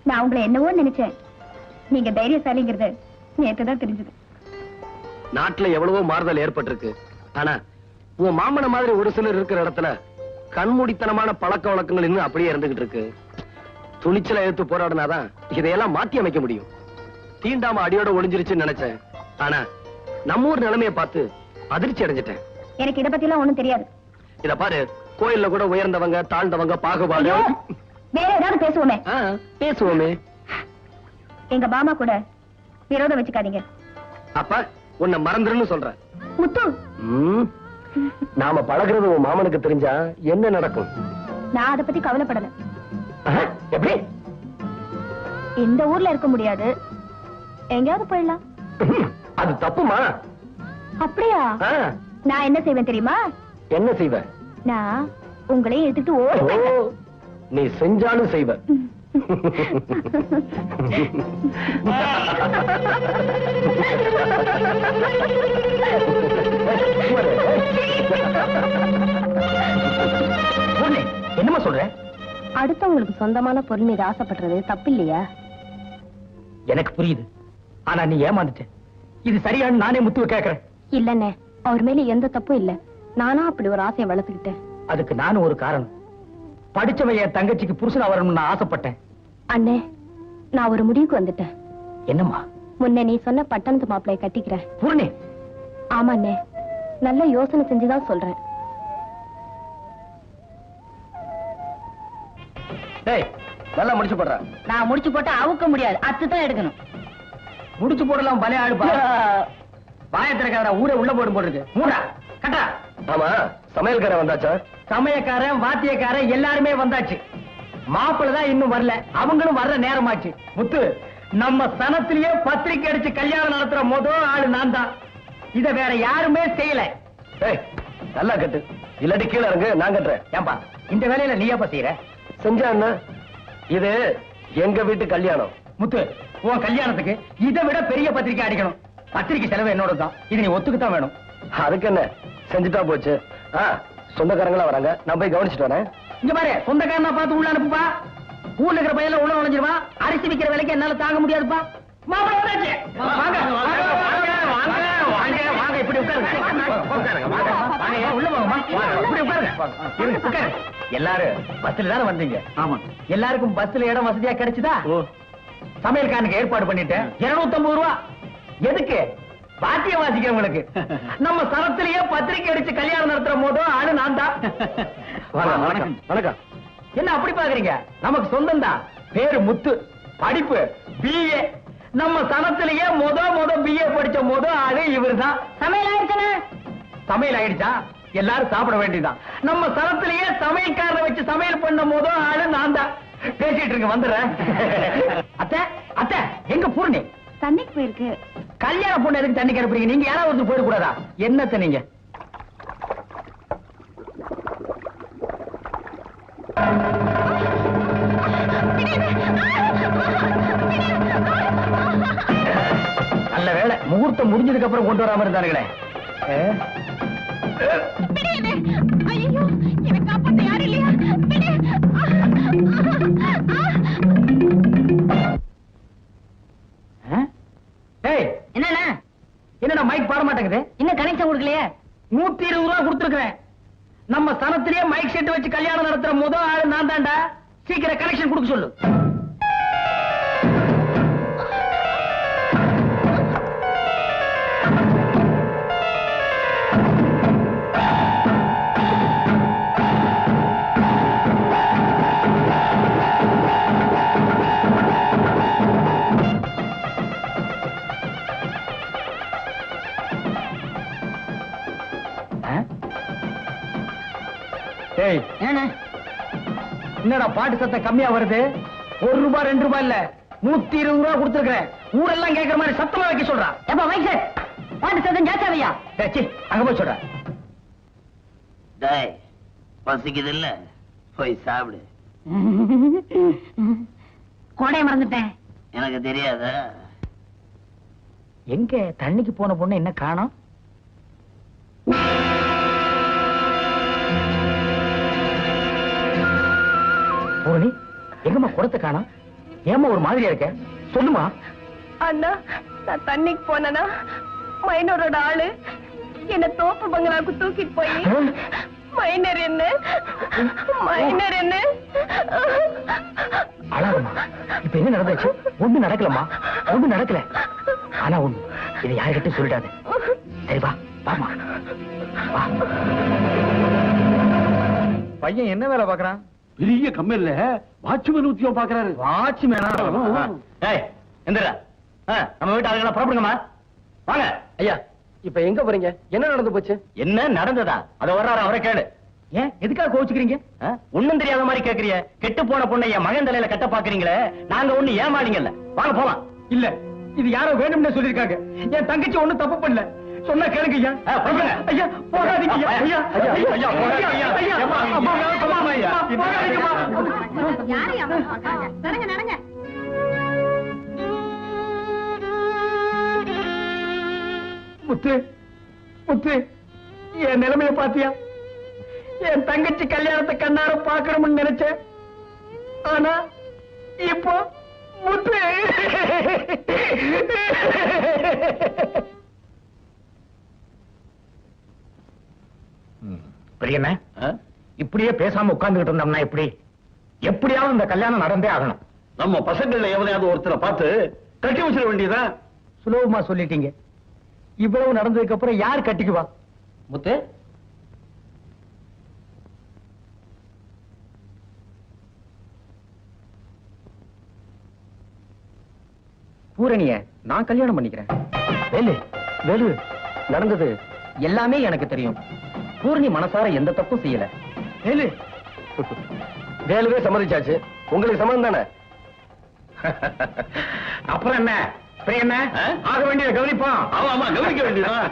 நான் உங்களை என்னவோ நினைச்சேன். நீங்க தைரியசாலிங்கிறது நேற்றுதான் தெரிஞ்சது. நாட்டுல எவ்வளவோ மாறுதல் ஏற்பட்டிருக்கு. ஆனா உன் மாமன மாதிரி ஒரு சிலர் இருக்கிற இடத்துல கண்மூடித்தனமான பழக்க வழக்கங்கள் இன்னும் அப்படியே இருந்துகிட்டு இருக்கு. துணிச்சலை எடுத்து போராடினாதான் இதையெல்லாம் மாத்தி அமைக்க முடியும். தீண்டாம அடியோட ஒளிஞ்சிருச்சுன்னு நினைச்சேன். ஆனா நம்ம ஊர் நிலைமையை பார்த்து அதிர்ச்சி அடைஞ்சிட்டேன். எனக்கு இதை பத்தி எல்லாம் ஒண்ணும் தெரியாது. இத பாரு, கோயில்ல கூட உயர்ந்தவங்க தாழ்ந்தவங்க பாகுபாடு. வேற ஏதாவது பேசுவோமே. பேசுவோமே. எங்க மாமா கூட விரோதம் வச்சுக்காதீங்க. அப்ப உன்னை மறந்துருன்னு சொல்ற முத்து. நாம பழகிறது உன் மாமனுக்கு தெரிஞ்சா என்ன நடக்கும்? நான் அதை பத்தி கவலைப்படல. எப்படி? இந்த ஊர்ல இருக்க முடியாது, எங்கயாவது போயிடலாம். அது தப்புமா? அப்படியா? நான் என்ன செய்வேன் தெரியுமா? என்ன செய்வ? நான் உங்களையும் எடுத்துட்டு ஓடுவேன். நீ செஞ்சாலும் செய்வ. என்னமா சொல்ற? அடுத்தவங்களுக்கு சொந்தமான பொருள் மீது ஆசைப்படுறது தப்பு இல்லையா? எனக்கு புரியுது. ஆனா நீ ஏமாந்துட்ட. இது சரியானு நானே முத்துவ கேக்குறேன். இல்லன்னே, அவர் மேல எந்த தப்பும் இல்ல. நானா அப்படி ஒரு ஆசையை வளர்த்துக்கிட்டேன். அதுக்கு நானும் ஒரு காரணம். படிச்சவன் என் தங்கச்சிக்கு புருஷனா வரணும்னு நான் ஆசைப்பட்டேன். அண்ணே, நான் ஒரு முடிவுக்கு வந்துட்டேன். என்னம்மா? முன்ன நீ சொன்ன பட்டணத்து மாப்பிளைய கட்டிக்கிறேன். பூர்ணி. ஆமா அண்ணே, நல்ல யோசனை செஞ்சுதான் சொல்றேன். டேய், நல்லா முடிச்சு போடுற. நான் முடிச்சு போட்டா அவுக்க முடியாது, அத்துதான் எடுக்கணும். முடிச்சு போடலாம். பலே ஆளுப்பா. பாயத்திரக்கார ஊரை உள்ள போடும் போட்டுருக்கு. மூடா கட்டா. ஆமா, சமையல்காரன் வந்தாச்சா? சமயக்காரன் வாத்தியக்காரன் எல்லாருமே வந்தாச்சு. மாப்பிள்ள தான் இன்னும் வரல. அவங்களும் வர்ற நேரமாச்சு. முத்து, நம்ம சனத்திலேயே பத்திரிக்கை அடிச்சு கல்யாணம் நடத்துற முதல் ஆளு நான் தான். இத வேற யாருமே செய்யல. நல்லா கட்டு, இல்லாட்டி கீழே இறங்கு, நான் கட்டுறேன். ஏன்பா இந்த வேலையில நீ எப்ப செய்யற? செஞ்சா என்ன? இது எங்க வீட்டு கல்யாணம். முத்து, உன் கல்யாணத்துக்கு இதை விட பெரிய பத்திரிக்கை அடிக்கணும். பத்திரிக்கை செலவு என்னோட தான். இது நீ ஒத்துக்குத்தான் வேணும். அதுக்கு என்ன, செஞ்சுட்டா போச்சு. சொந்தக்காரங்களா வராங்க, நான் போய் கவனிச்சுட்டு வரேன். இங்க பாரு, சொந்தக்காரனா பார்த்து உள்ள அனுப்புப்பா. ஊர்ல இருக்கிற பையன் உள்ள நுழைஞ்சிருவா. அரிசி விக்கிற வேலைக்கு என்னால தாங்க முடியாதுப்பா. மாப்பிள்ளை வந்தாச்சு. வாங்க வாங்க வாங்க வாங்க, இப்படி உட்காருங்க. உள்ள வாங்கம்மா, இப்படி உட்காருங்க. எல்லாரும் பஸ்ல தானே வந்தீங்க? ஆமா. எல்லாருக்கும் பஸ்ல இடம் வசதியா கிடைச்சுதா? சமையல்காரனுக்கு ஏற்பாடு பண்ணிட்டேன். 250 ரூபா. எதுக்கு? பாத்திய வாசிக்கிறவங்களுக்கு. நம்ம சரத்திலேயே பத்திரிக்கை அடிச்சு கல்யாணம் நடத்துற போதும் ஆளு நான் தான். வணக்கம். என்ன அப்படி பாக்குறீங்க? நமக்கு சொந்தம் தான். பேரு முத்து, படிப்பு BA. நம்ம சனத்திலேயே முத BA படிச்ச ஆளு இவரு தான். சமையல் ஆயிடுச்சு. சமையல் ஆயிடுச்சா? எல்லாரும் சாப்பிட வேண்டியதான். நம்ம சனத்திலேயே சமையல்காரரை வச்சு சமையல் பண்ண ஆளு நான் தான். பேசிட்டு இருக்க, வந்துடுறேன். அத்தை அத்தை, எங்க பூர்ணி? தண்ணிக்கு போயிருக்கு. கல்யாண பொண்ணு எதுக்கு தண்ணி கருப்புறீங்க? நீங்க யாராவது ஒருத்தர் போயிடக்கூடாதா? என்னத்த நீங்க? நல்ல வேலை, முகூர்த்தம் முடிஞ்சதுக்கு அப்புறம் கொண்டு வராம இருந்தானுங்களே. என்னடா மைக் பாட மாட்டேங்குது? இன்னும் கனெக்ஷன் கொடுக்கலையே. 120 ரூபா கொடுத்துருக்கேன். நம்ம சனத்திலேயே மைக் செட் வச்சு கல்யாணம் நடத்துற முதல் ஆளு நான் தான்டா. சீக்கிரம் கனெக்ஷன் கொடுக்க சொல்லு. என்னடா பாட்டு சத்தம் கம்மியா வருது? 1 ரூபாய் 2 ரூபாய் இல்ல, 120 ரூபாய் கொடுத்துருக்கேன். ஊரெல்லாம் கேட்கிற மாதிரி சத்தமா வைக்க சொல்றான். எப்ப மைக் செட் பாட்டு சத்தம் ஜாஸ்தியா? அங்க போய் சொல்ற. டேய், பசிக்குது இல்ல, போய் சாப்பிடு. கோடைய மறந்துட்டேன். எனக்கு தெரியாத. எங்க தண்ணிக்கு போன பொண்ணு என்ன காணோம்? பூரணி, எங்கம்மா குடத்தை காணோம்? ஏம்மா ஒரு மாதிரியா இருக்க? சொல்லுமா. அண்ணா, நான் தண்ணிக்கு போனேனா மைனரோட ஆளு என்ன தோப்பு பங்களாவுக்கு தூக்கிட்டு போய் மைனர் என்ன அழாதம்மா. இப்ப என்ன நடந்துச்சு? ஒண்ணு நடக்கலம்மா, ஒண்ணு நடக்கல. ஆனா ஒண்ணு, இதை யாருக்கிட்ட சொல்லிடாது. சரி வா, வாமா வா. பையன் என்ன வேலை பாக்குறான்? பெரிய கம்பெனில வாட்ச்மேன் உத்தியோகம் பாக்குறாரு. வாட்ச்மேனா? ஏய் எந்திரா. நம்ம வீட்டு ஆளுங்களா புறப்படுங்கம்மா. வாங்க. ஐயா, இப்ப எங்க போறீங்க? என்ன நடந்து போச்சு? என்ன நடந்ததா? அத வர்றாரு, அவரை கேளு. ஏன் எதுக்காக கோச்சுக்கிறீங்க? ஒண்ணும் தெரியாத மாதிரி கேக்குறீங்க. கெட்டு போன பொண்ணை என் மகன் தலையில கட்ட பாக்குறீங்களே, நாங்க ஒண்ணு ஏமாளிங்கல்ல. வாங்க போலாம். இல்ல, இது யாரோ வேணும்னு சொல்லிருக்காங்க. என் தங்கச்சி ஒண்ணும் தப்பு பண்ணல. சொன்னா கேளுங்க ஐயா. ஐயா போகாதீங்க ஐயா. ஐயா ஐயா ஐயா போகாதீங்க ஐயா. ஐயா அம்மா அம்மா அம்மா ஐயா போகாதீங்கம்மா. யாரையா பாக்காங்க? நடங்க நடங்க. முத்து முத்து, என் நிலைமைய பாத்தியா? என் தங்கச்சி கல்யாணத்தை கண்ணார பாக்கணும்னு நினைச்சேன். ஆனா இப்போ முத்து. பெரியண்ண, இப்படியே பேசாம உட்கார்ந்துகிட்டு இருந்தோம்னா எப்படி? எப்படியாவது இந்த கல்யாணம் நடந்தே ஆகணும். நம்ம பசங்கள்ல எவனையாவது ஒருத்தரை பார்த்து கட்டி வச்சிட வேண்டியதான். சுலபமா சொல்லிட்டீங்க. இவ்வளவு நடந்ததுக்கு அப்புறம் யார் கட்டிக்குவா? முத்து, பூரணிய நான் கல்யாணம் பண்ணிக்கிறேன். வேலு வேலு, நடந்தது எல்லாமே எனக்கு தெரியும். பூரணி மனசார எந்த தப்பும் செய்யல. வேலு வேலுவே சம்மதிச்சாச்சு. உங்களுக்கு சம்மதம் தானே? அப்புறம் என்ன பெரியண்ண, ஆக வேண்டியதை கவனிப்போம். ஆமா ஆமா, கவனிக்க வேண்டியதான்.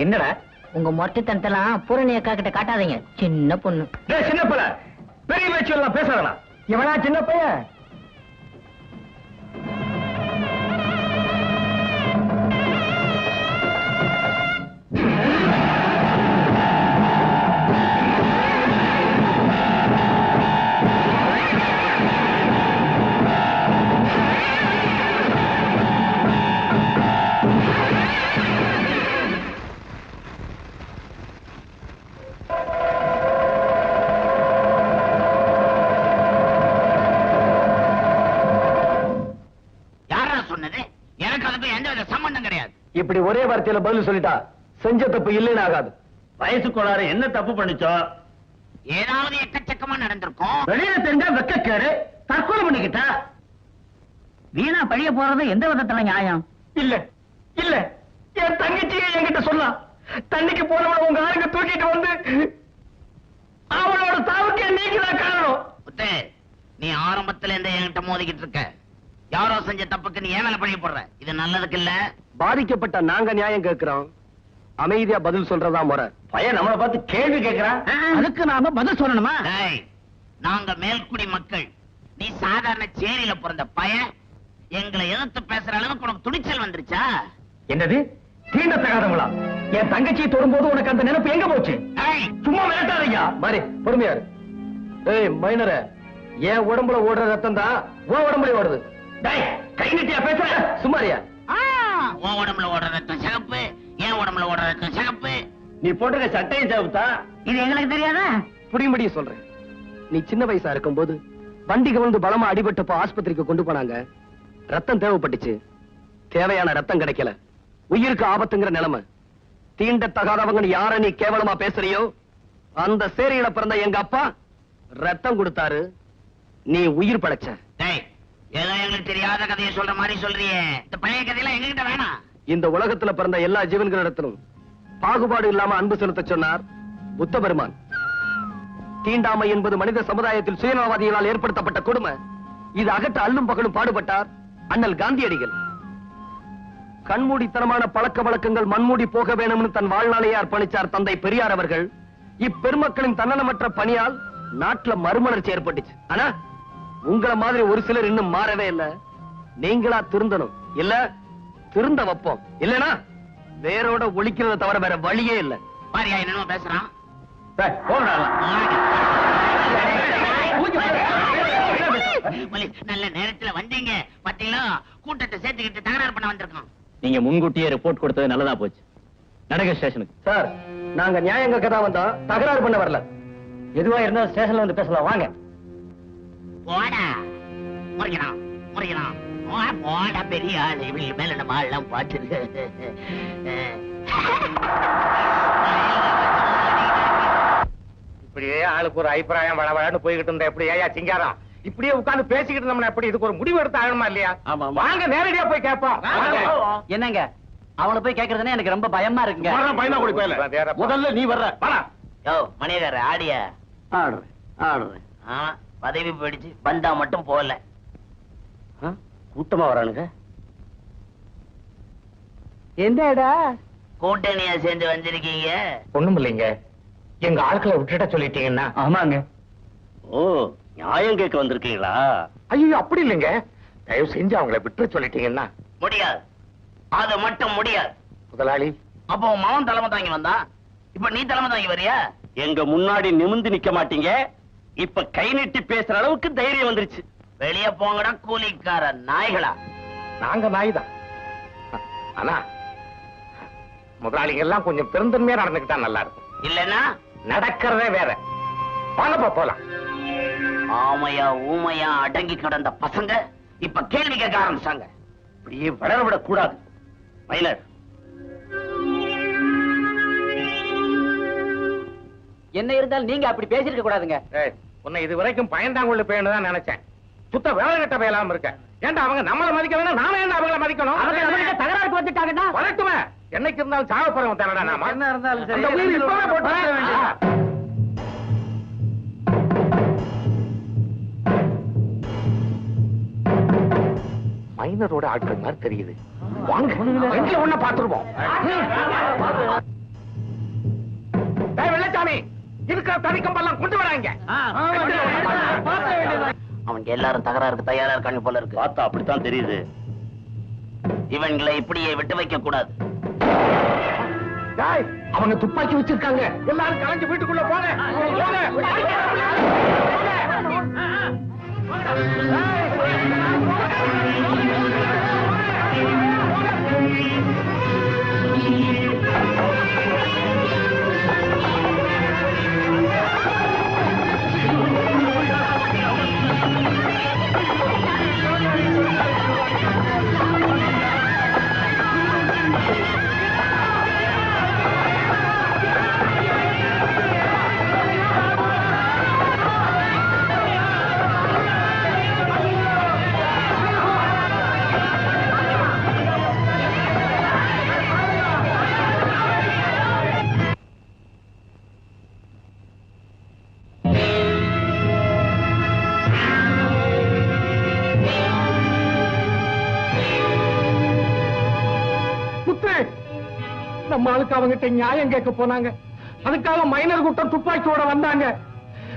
என்னடா உங்க மொட்டைத்தனத்தெல்லாம் பூரணி அக்கா கிட்ட காட்டாதீங்க. சின்ன பொண்ணு. சின்ன பிள்ளை, பெரிய பேச்சு எல்லாம் பேசாதடா. இவனா சின்ன பையன்? இப்படி ஒரே வார்த்தையில பதில் சொல்லிட்டா செஞ்ச தப்பு இல்லைன்னு ஆகாது. வயசு கோளாறு என்ன தப்பு பண்ணிச்சோ? ஏதாவது எக்கச்சக்கமா நடந்திருக்கும். வெளியில தெரிஞ்சா வெக்கக்கேடு, தற்கொலை பண்ணிக்கிட்டா. வீணா பழிய போறது எந்த விதத்துல நியாயம்? இல்ல இல்ல, என் தங்கச்சியை என்கிட்ட சொல்லலாம். தண்ணிக்கு போனவன உங்க ஆளுங்க தூக்கிட்டு வந்து அவளோட சாவுக்கு நீங்கதான் காரணம். முத்து, நீ ஆரம்பத்துல இருந்து என்கிட்ட மோதிக்கிட்டு இருக்க. யாரோ செஞ்ச தப்புக்கு நீ ஏன் மேல பழிய போடுற? இது நல்லதுக்கு இல்ல. பாதிக்கப்பட்ட நாங்க நியாயம் கேட்கிறோம். அமைதியா பதில் சொல்றதா முறை. பையன் நம்மளை பார்த்து கேள்வி கேட்கிறான். அதுக்கு நாம பதில் சொல்லணுமா? டேய், நாங்க மேல்குடி மக்கள். நீ சாதாரண சேரியில பிறந்த பையன். எங்களை எதிர்த்து பேசுற அளவுக்கு உனக்கு துணிச்சல் வந்துருச்சா? என்னது தீண்டத்தகாதவங்களா? என் தங்கச்சியை தொடும்போது உனக்கு அந்த நினைப்பு எங்க போச்சு? டேய், சும்மா விரட்டாதீங்க. மாதிரி பொறுமையாரு. ஏய் மைனர, என் உடம்புல ஓடுற ரத்தம் தான் உன் உடம்புல ஓடுது. டேய், கை நீட்டியா பேசுற? சும்மாரியா? உன் உடம்புல ஓடுற ரத்தம் சிகப்பு, என் உடம்புல ஓடுற ரத்தம் சிகப்பு. நீ போட்டுக்க சட்டையும் சேவுத்தா? இது எங்களுக்கு தெரியாதா? புடியும்படி சொல்றேன். நீ சின்ன வயசா இருக்கும்போது வண்டி கவிழ்ந்து பலமா அடிபட்டப்போ ஆஸ்பத்திரிக்கு கொண்டு போனாங்க. ரத்தம் தேவைப்பட்டுச்சு. தேவையான ரத்தம் கிடைக்கல. உயிருக்கு ஆபத்துங்கிற நிலைமை. தீண்டத்தகாதவங்க யார நீ கேவலமா பேசுறியோ அந்த சேரியில பிறந்த எங்க அப்பா ரத்தம் கொடுத்தாரு. நீ உயிர் படைச்ச. டேய், ஏதோ எங்களுக்கு தெரியாத கதையை சொல்ற மாதிரி சொல்றியே. இந்த பழைய கதையெல்லாம் எங்ககிட்ட வேணாம். இந்த உலகத்துல பிறந்த எல்லா ஜீவன்களிடத்திலும் பாகுபாடு இல்லாம அன்பு செலுத்த சொன்னார் புத்த பெருமான். தீண்டாமை என்பது மனித சமுதாயத்தில் சுயநலவாதிகளால் ஏற்படுத்தப்பட்ட கொடுமை. இது அகற்ற அல்லும் பகலும் பாடுபட்டார் அண்ணல் காந்தியடிகள். கண்மூடித்தனமான பழக்க வழக்கங்கள் மண்மூடி போக வேணும்னு தன் வாழ்நாளையே அர்ப்பணிச்சார் தந்தை பெரியார் அவர்கள். இப்பெருமக்களின் தன்னலமற்ற பணியால் நாட்டுல மறுமலர்ச்சி ஏற்பட்டுச்சு. ஆனா உங்கள மாதிரி ஒரு சிலர் இன்னும் மாறவே இல்ல. நீங்களா திருந்தணும். இல்ல திருந்த வைப்போம். இல்லனா வேரோட ஒழிக்கிறத தவிர வேற வழியே இல்ல. பாரியா என்னமோ பேசுறான். நல்ல நேரத்துல வந்தீங்க பாத்தீங்களா? கூட்டத்தை சேர்த்துக்கிட்டு தகராறு பண்ண வந்திருக்கோம். நீங்க முன்கூட்டியே ரிப்போர்ட் கொடுத்தது நல்லதா போச்சு. நடக்க ஸ்டேஷனுக்கு. சார், நாங்க நியாயம் கேட்க தான் வந்தோம், தகராறு பண்ண வரல. எதுவா இருந்தா ஸ்டேஷன்ல வந்து பேசலாம், வாங்க. போடா முறைக்கிறான் முறைக்கிறான். போடா பெரிய ஆள், இவங்க மேல நம்ம ஆள்லாம் பார்த்துருக்கு. இப்படியே ஆளுக்கு ஒரு அபிப்பிராயம் வளவளன்னு போய்கிட்டு இருந்தா எப்படி ஐயா சிங்காரம்? இப்படியே உட்கார்ந்து பேசிக்கிட்டு இருந்தோம்னா எப்படி? இதுக்கு ஒரு முடிவு எடுத்து ஆகணுமா இல்லையா? வாங்க நேரடியா போய் கேட்போம். என்னங்க அவனை போய் கேக்குறதுனே எனக்கு ரொம்ப பயமா இருக்குங்க. முதல்ல நீ வர்ற யோ மணியக்கார ஆடிய ஆடுறேன். பதவி போயிடுச்சு, பந்தா மட்டும் போகல. கூட்டமா வரானுங்க. என்னடா கூட்டணியா சேர்ந்து வந்திருக்கீங்க? ஒண்ணும் இல்லைங்க, எங்க ஆட்களை விட்டுட்ட சொல்லிட்டீங்கன்னா. ஆமாங்க. ஓ, நியாயம் கேட்க வந்திருக்கீங்களா? ஐயோ அப்படி இல்லைங்க, தயவு செஞ்சு அவங்களை விட்டு சொல்லிட்டீங்கன்னா. முடியாது, அது மட்டும் முடியாது. முதலாளி, அப்போ உன் மகன் தலைமை தாங்கி வந்தா, இப்ப நீ தலைமை தாங்கி வரியா? எங்க முன்னாடி நிமிந்து நிக்க மாட்டீங்க. இப்ப கை நீட்டி பேசுற அளவுக்கு தைரியம் வந்துருச்சு. வெளிய போங்கடா கூலிக்கார நாய்களா. நாங்க நாய் தான். ஆனா முதலாளிங்க எல்லாம் கொஞ்சம் பெருந்தன்மையா நடந்துக்கிட்டா நல்லா இருக்கும். இல்லன்னா நடக்கிறதே வேற. வாங்கப்பா போலாம். ஆமையா ஊமையா அடங்கி கிடந்த பசங்க இப்ப கேள்வி கேட்க ஆரம்பிச்சாங்க. இப்படியே வளரவிடக் கூடாது. மைனர், என்ன இருந்தாலும் நீங்க அப்படி பேசிருக்க கூடாதுங்க. உன்னை இது வரைக்கும் பயந்தாங்குள்ள பேன்னு தான் நினைச்சேன். சுத்த வேலை கட்ட வேலாம இருக்க. ஏன்டா அவங்க நம்மளை மதிக்கலன்னா நாம ஏன்டா அவங்கள மதிக்கணும்? தகராறுக்கு வந்துட்டாங்கன்னா வரட்டுமே. என்னைக்கு இருந்தாலும் சாவ போறவன் தானடா நாம. என்ன இருந்தாலும் சரி. அந்த உயிர் இப்பவே போட்டு வர வேண்டியது. மைனரோட ஆட்கள் மாதிரி தெரியுது. வாங்க எங்க ஒண்ண பாத்துருவோம். வெள்ளச்சாமி, இருக்கிற தனிக்கம்பெல்லாம் கொண்டு வராங்க. அவங்க எல்லாரும் தகராறுக்கு தயாரா இருக்காங்க போல இருக்கு. பார்த்தா அப்படித்தான் தெரியுது. இவங்களை இப்படியே விட்டு வைக்க கூடாது. டேய், அவங்க துப்பாக்கி வச்சிருக்காங்க. எல்லாரும் கலந்து வீட்டுக்குள்ள போங்க. நம்ம ஆளுக்கு அவங்கிட்ட நியாயம் கேட்க போனாங்க. அதுக்காக மைனர் கூட்டம் துப்பாக்கியோட வந்தாங்க.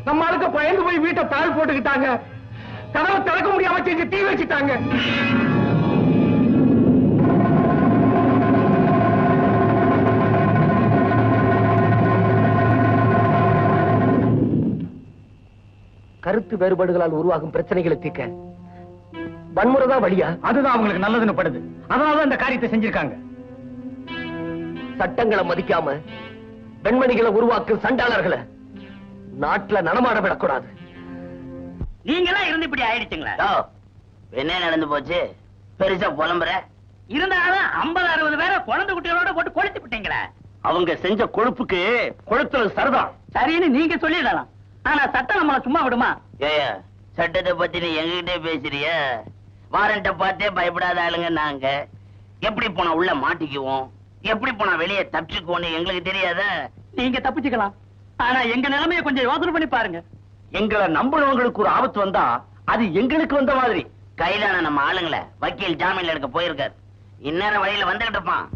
நம்ம ஆளுக்கு பயந்து போய் வீட்டை தாழ் போட்டுக்கிட்டாங்க. கதவை திறக்க முடியாம செஞ்சு தீ வச்சுட்டாங்க. கருத்து வேறுபாடுகளால் உருவாகும் பிரச்சனைகளை தீர்க்க வன்முறைதான் வழியா? அதுதான் அவங்களுக்கு நல்லதுன்னு படுது. அதனாலதான் இந்த காரியத்தை செஞ்சிருக்காங்க. சட்டங்களை மதிக்காம பெண்மணிகளை உருவாக்கும் சண்டாளர்களை நாட்டுல நடமாட விடக்கூடாது. நீங்களாம் இருந்து இப்படி ஆயிடுச்சுங்களா? என்ன நடந்து போச்சு? பெருசா புலம்புற இருந்தாலும் 50-60 பேரை குழந்தை குட்டிகளோட போட்டு கொளுத்து விட்டீங்களா? அவங்க செஞ்ச கொழுப்புக்கு கொளுத்துல சரிதான். சரின்னு நீங்க சொல்லிடலாம். ஆனா சட்டம் நம்மள சும்மா விடுமா? ஏயா, சட்டத்தை பத்தி நீ எங்ககிட்டே பேசுறிய? வாரண்ட பார்த்தே பயப்படாத ஆளுங்க நாங்க. எப்படி போனா உள்ள மாட்டிக்குவோம், எப்படி போனா வெளியே தப்பிச்சுக்குவோன்னு எங்களுக்கு தெரியாத? நீங்க தப்பிச்சுக்கலாம். ஆனா எங்க நிலைமைய கொஞ்சம் யோசனை பண்ணி பாருங்க. எங்களை நம்புறவங்களுக்கு ஒரு ஆபத்து வந்தா அது எங்களுக்கு வந்த மாதிரி. கைதான நம்ம ஆளுங்களை வக்கீல் ஜாமீன்ல எடுக்க போயிருக்காரு. இந்நேரம் வழியில வந்துகிட்டு இருப்பான்.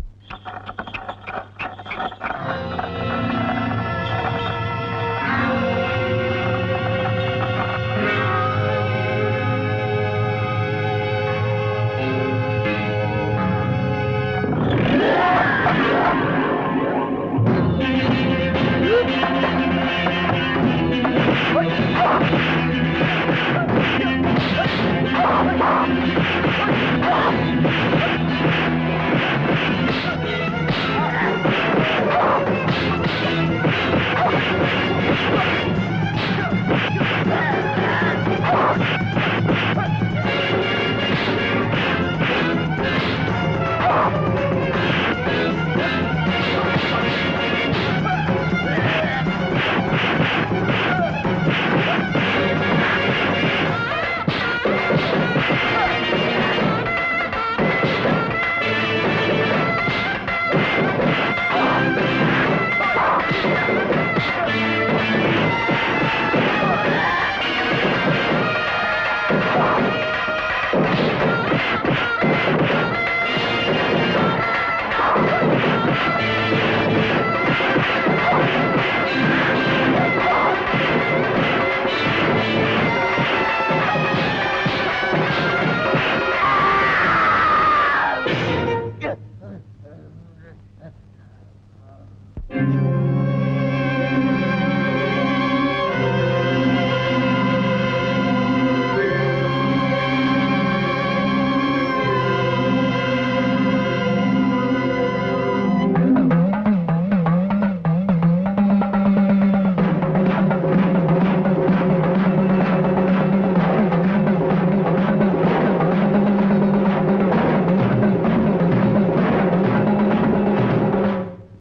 ஆ